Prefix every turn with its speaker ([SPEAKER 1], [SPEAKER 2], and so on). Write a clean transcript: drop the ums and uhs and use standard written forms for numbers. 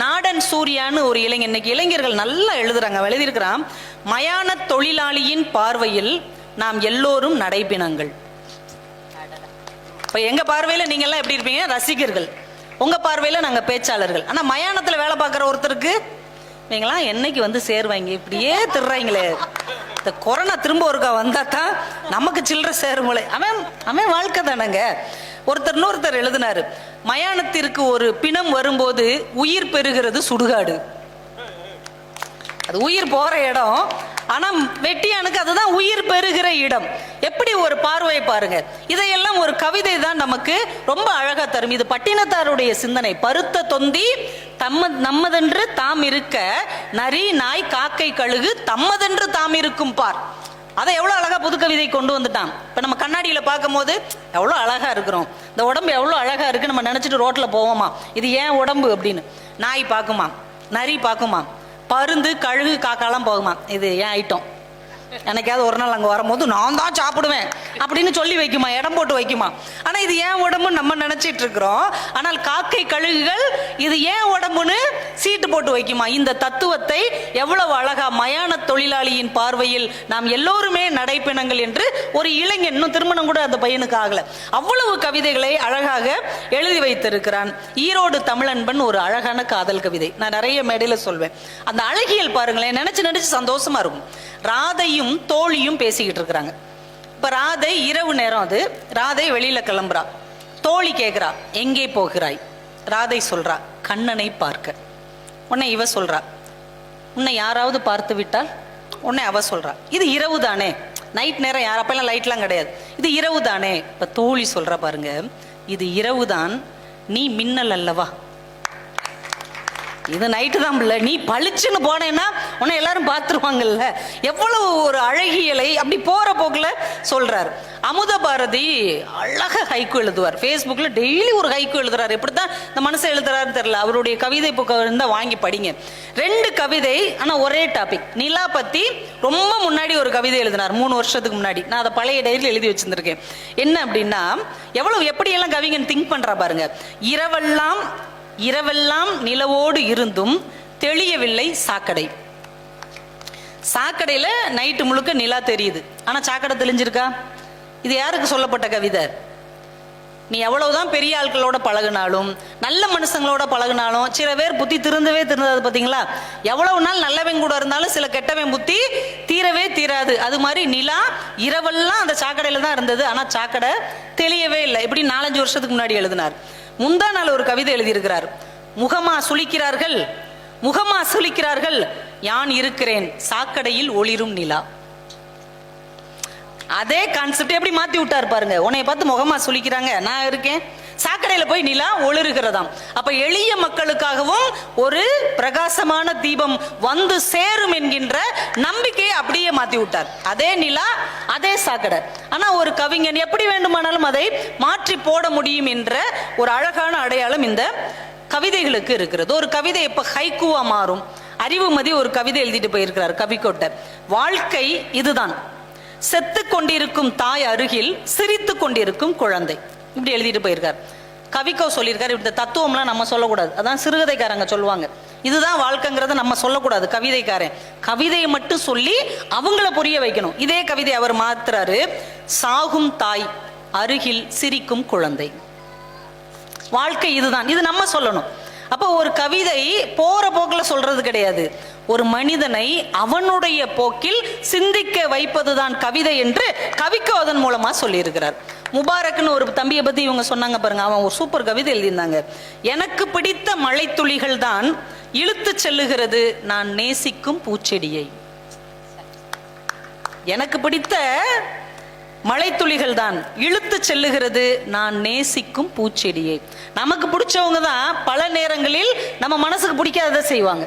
[SPEAKER 1] நாடன் சூர்யான்னு ஒரு இளைஞர், இன்னைக்கு இளைஞர்கள் நல்லா எழுதுறாங்க, எழுதியிருக்கிறான். மயான தொழிலாளியின் பார்வையில் நாம் எல்லோரும் நடைபிணங்கள். இப்ப எங்க பார்வையில நீங்க எல்லாம் எப்படி இருப்பீங்க? ரசிகர்கள். உங்க பார்வையில நாங்க பேச்சாளர்கள். ஆனா மயானத்துல வேலை பார்க்குற ஒருத்தருக்கு நீங்களாம் என்னைக்கு வந்து சேருவாங்க? இப்படியே திடுறாங்களே. இந்த கொரோனா திரும்ப ஒருக்கா வந்தா தான் நமக்கு சில்லற சேருமலை. அவன் அவன் வாழ்க்கை தானங்க. ஒருத்தர் இன்னொருத்தர் எழுதினாரு, மயானத்திற்கு ஒரு பிணம் வரும்போது உயிர் பெறுகிறது சுடுகாடு. அது உயிர் போற இடம், ஆனா வெட்டியானுக்கு அதுதான் உயிர் பெறுகிற இடம். எப்படி ஒரு பார்வை பாருங்க. இதையெல்லாம் ஒரு கவிதை தான் நமக்கு ரொம்ப அழகா தரும். இது பட்டினத்தாருடைய சிந்தனை. பருத்த தொந்தி நம்மதென்று தாம் இருக்க, நரி நாய் காக்கை கழுகு தம்மதென்று தாம் இருக்கும் பார். அதை எவ்வளோ அழகா புது கவிதை கொண்டு வந்துட்டான். இப்போ நம்ம கண்ணாடியில பார்க்கும் போது எவ்வளோ அழகா இருக்கிறோம், இந்த உடம்பு எவ்வளோ அழகா இருக்கு நம்ம நினைச்சிட்டு ரோட்ல போவோமா, இது ஏன் உடம்பு அப்படின்னு. நாய் பார்க்குமா, நரி பார்க்குமா, பருந்து கழுகு காக்காலாம் போகுமா, இது ஏன் ஐட்டம். எனக்காவது ஒரு நாள் அங்கே வரும்போது நான் தான் சாப்பிடுவேன் அப்படின்னு சொல்லி வைக்குமா, இடம் போட்டு வைக்குமா. ஆனால் இது ஏன் உடம்புன்னு நம்ம நினைச்சிட்டு இருக்கிறோம். ஆனால் காக்கை கழுகுகள் இது ஏன் உடம்புன்னு சீட்டு போட்டு வைக்குமா. இந்த தத்துவத்தை எவ்வளவு அழகா மயான தொழிலாளியின் பார்வையில் நாம் எல்லோருமே நடைப்பிணங்கள் என்று ஒரு இளைஞன், இன்னும் திருமணம் கூட அந்த பையனுக்கு ஆகல, அவ்வளவு கவிதைகளை அழகாக எழுதி வைத்திருக்கிறான். ஈரோடு தமிழன்பன் ஒரு அழகான காதல் கவிதை நான் நிறைய மேடையில சொல்வேன். அந்த அழகியல் பாருங்களேன், நினைச்சு நினைச்சு சந்தோஷமா இருக்கும். ராதையும் தோழியும் பேசிக்கிட்டு இருக்கிறாங்க. இப்ப ராதை இரவு நேரம், அது ராதை வெளியில கிளம்புறா. தோழி கேட்கிறா, எங்கே போகிறாய்? ராதை சொல்றா, கண்ணனை பார்க்க. உன்னை இவ சொல்றா, உன்னை யாராவது பார்த்து விட்டால்? உன்னை அவ சொல்றா, இது இரவு தானே, நைட் நேரம், யாரப்பெல்லாம் லைட்லாம் கிடையாது, இது இரவு தானே. இப்ப தோழி சொல்றா பாருங்க, இது இரவுதான், நீ மின்னல் அல்லவா. இது நைட்டு தான் இல்லை, நீ பளிச்சுன்னு போனேன்னா உன்னை எல்லாரும் பார்த்துருவாங்கல்ல. எவ்வளவு ஒரு அழகியலை அப்படி போற போக்குல சொல்றாரு. அமுத பாரதி அழகா ஹைக்கு எழுதுவார். ஃபேஸ்புக்ல டெய்லி ஒரு ஹைக்கு எழுதுறாரு. எப்படித்தான் இந்த மனுஷன் எழுதுறாருன்னு தெரியல. அவருடைய கவிதை புக்கம் இருந்தா வாங்கி படிங்க. 2 கவிதை, ஆனா ஒரே டாபிக். நிலா பத்தி ரொம்ப முன்னாடி ஒரு கவிதை எழுதினார், 3 வருஷத்துக்கு முன்னாடி. நான் அதை பழைய டைரியில் எழுதி வச்சிருந்திருக்கேன். என்ன அப்படின்னா, எவ்வளவு எப்படியெல்லாம் கவிஞன் திங்க் பண்றா பாருங்க. இரவெல்லாம் நிலவோடு இருந்தும் தெளியவில்லை சாக்கடை. சாக்கடையில நைட்டு முழுக்க நிலா தெரியுது, ஆனா சாக்கடை தெளிஞ்சிருக்கா? இது யாருக்கு சொல்லப்பட்ட கவிதை? நீ எவ்வளவுதான் பெரிய ஆட்களோட பழகினாலும், நல்ல மனுஷங்களோட பழகினாலும், சில பேர் புத்தி திருந்தது பார்த்தீங்களா? எவ்வளவு நாள் நல்லவன் கூட இருந்தாலும் சில கெட்டவன் புத்தி தீரவே தீராது. அது மாதிரி நிலா இரவெல்லாம் அந்த சாக்கடையில தான் இருந்தது, ஆனா சாக்கடை தெளியவே இல்லை. இப்படி 4-5 வருஷத்துக்கு முன்னாடி எழுதினார். முந்தா நாள் ஒரு கவிதை எழுதியிருக்கிறார். முகமா சுளிக்கிறார்கள் யான் இருக்கிறேன் சாக்கடையில் ஒளிரும் நிலா. அதே கான்செப்ட் எப்படி மாத்தி விட்டார் பாருங்க. உன்னைய பார்த்து முகமா சுளிக்கிறாங்க, நான் இருக்கேன் சாக்கடையில போய் நிலா ஒளிருகிறதாம். அப்ப எளிய மக்களுக்காகவும் ஒரு பிரகாசமான தீபம் வந்து சேரும் என்கின்ற நம்பிக்கையை அப்படியே மாத்தி விட்டார். அதே நிலா, அதே சாக்கடை. ஆனா ஒரு கவிஞன் எப்படி வேண்டுமானாலும் அதை மாற்றி போட முடியும் என்ற ஒரு அழகான அடையாளம் இந்த கவிதைகளுக்கு இருக்கிறது. ஒரு கவிதை எப்ப ஹைக்கூவா மாறும். அறிவுமதி ஒரு கவிதை எழுதிட்டு போயிருக்கிறார், கவிக்கோட்டர். வாழ்க்கை இதுதான், செத்து கொண்டிருக்கும் தாய் அருகில் சிரித்து கொண்டிருக்கும் குழந்தை. இப்படி எழுதிட்டு போயிருக்கார். கவிக்கோ சொல்லியிருக்காரு, இந்த தத்துவம்லாம் நம்ம சொல்லக்கூடாது. அதான் சிறுகதைக்காரங்க சொல்லுவாங்க, இதுதான் வாழ்க்கைங்கிறத நம்ம சொல்லக்கூடாது. கவிதைக்காரன் கவிதையை மட்டும் சொல்லி அவங்கள புரிய வைக்கணும். இதே கவிதை அவர் மாத்துறாரு, சாகும் தாய் அருகில் சிரிக்கும் குழந்தை. வாழ்க்கை இதுதான், இது நம்ம சொல்லணும். அப்போ ஒரு கவிதை போற போக்கில் சொல்றது கிடையாது. ஒரு மனிதனை அவனுடைய போக்கில் சிந்திக்க வைப்பதுதான் கவிதை என்று கவிக்கோ அதன் மூலமா சொல்லி இருக்கிறார். முபாரக்னு ஒரு தம்பியை பத்தி இவங்க சொன்னாங்க பாருங்க, அவன் ஒரு சூப்பர் கவிதை எழுதியிருந்தாங்க. எனக்கு பிடித்த மழை துளிகள் தான் இழுத்து செல்லுகிறது நான் நேசிக்கும் பூச்செடியை. எனக்கு பிடித்த மழை துளிகள் தான் இழுத்து செல்லுகிறது நான் நேசிக்கும் பூச்செடியை. நமக்கு பிடிச்சவங்க தான் பல நேரங்களில் நம்ம மனசுக்கு பிடிக்காததை செய்வாங்க.